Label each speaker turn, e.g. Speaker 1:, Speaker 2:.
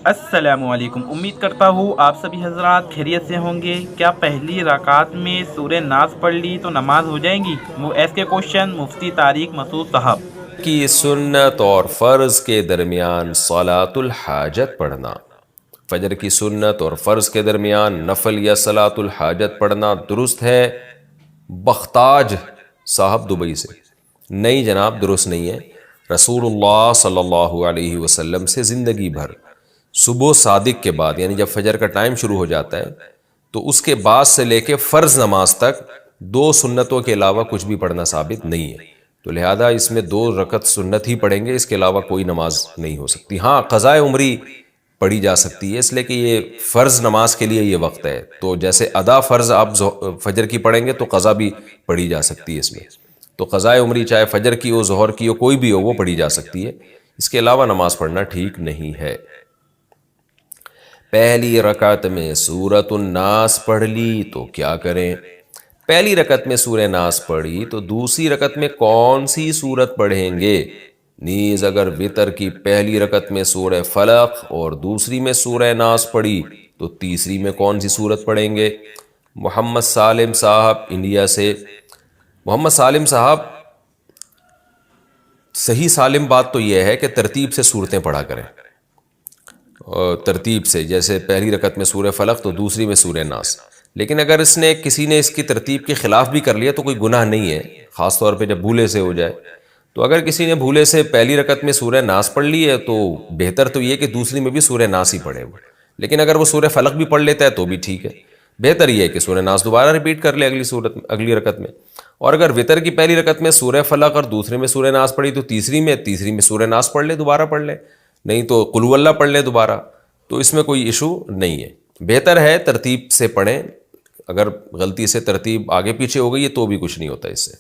Speaker 1: السلام علیکم، امید کرتا ہوں آپ سبھی حضرات خیریت سے ہوں گے۔ کیا پہلی رکعت میں سورہ ناس پڑھ لی تو نماز ہو جائیں گی؟ ایس کے کوشچن مفتی طارق مسعود صاحب۔
Speaker 2: کی سنت اور فرض کے درمیان صلاۃ الحاجت پڑھنا، فجر کی سنت اور فرض کے درمیان نفل یا صلاۃ الحاجت پڑھنا درست ہے؟ بختاج صاحب دبئی سے، نہیں جناب درست نہیں ہے۔ رسول اللہ صلی اللہ علیہ وسلم سے زندگی بھر صبح صادق کے بعد، یعنی جب فجر کا ٹائم شروع ہو جاتا ہے تو اس کے بعد سے لے کے فرض نماز تک دو سنتوں کے علاوہ کچھ بھی پڑھنا ثابت نہیں ہے، تو لہذا اس میں 2 رکعت سنت ہی پڑھیں گے، اس کے علاوہ کوئی نماز نہیں ہو سکتی۔ ہاں قضائے عمری پڑھی جا سکتی ہے، اس لیے کہ یہ فرض نماز کے لیے یہ وقت ہے، تو جیسے ادا فرض آپ فجر کی پڑھیں گے تو قضا بھی پڑھی جا سکتی ہے اس میں، تو قضائے عمری چاہے فجر کی ہو، ظہر کی ہو، کوئی بھی ہو وہ پڑھی جا سکتی ہے، اس کے علاوہ نماز پڑھنا ٹھیک نہیں ہے۔ پہلی رکعت میں سورۃ الناس پڑھ لی تو کیا کریں؟ پہلی رکعت میں سورہ ناس پڑھی تو دوسری رکعت میں کون سی سورت پڑھیں گے؟ نیز اگر وتر کی پہلی رکعت میں سورہ فلق اور دوسری میں سورہ ناس پڑھی تو تیسری میں کون سی سورت پڑھیں گے؟ محمد سالم صاحب انڈیا سے۔ محمد سالم صاحب، صحیح سالم بات تو یہ ہے کہ ترتیب سے صورتیں پڑھا کریں، ترتیب سے، جیسے پہلی رکعت میں سورہ فلق تو دوسری میں سورہ ناس، لیکن اگر کسی نے اس کی ترتیب کے خلاف بھی کر لیا تو کوئی گناہ نہیں ہے، خاص طور پہ جب بھولے سے ہو جائے۔ تو اگر کسی نے بھولے سے پہلی رکعت میں سورہ ناس پڑھ لی ہے تو بہتر تو یہ کہ دوسری میں بھی سورہ ناس ہی پڑھے وہ، لیکن اگر وہ سورہ فلق بھی پڑھ لیتا ہے تو بھی ٹھیک ہے، بہتر یہ ہے کہ سورہ ناس دوبارہ ریپیٹ کر لے اگلی رکعت میں۔ اور اگر وتر کی پہلی رکعت میں سورہ فلق اور دوسرے میں سورہ ناس پڑھی تو تیسری میں سورہ ناس پڑھ لے، دوبارہ پڑھ لے، نہیں تو قل ہو اللہ پڑھ لے دوبارہ، تو اس میں کوئی ایشو نہیں ہے، بہتر ہے ترتیب سے پڑھیں، اگر غلطی سے ترتیب آگے پیچھے ہو گئی ہے تو بھی کچھ نہیں ہوتا اس سے۔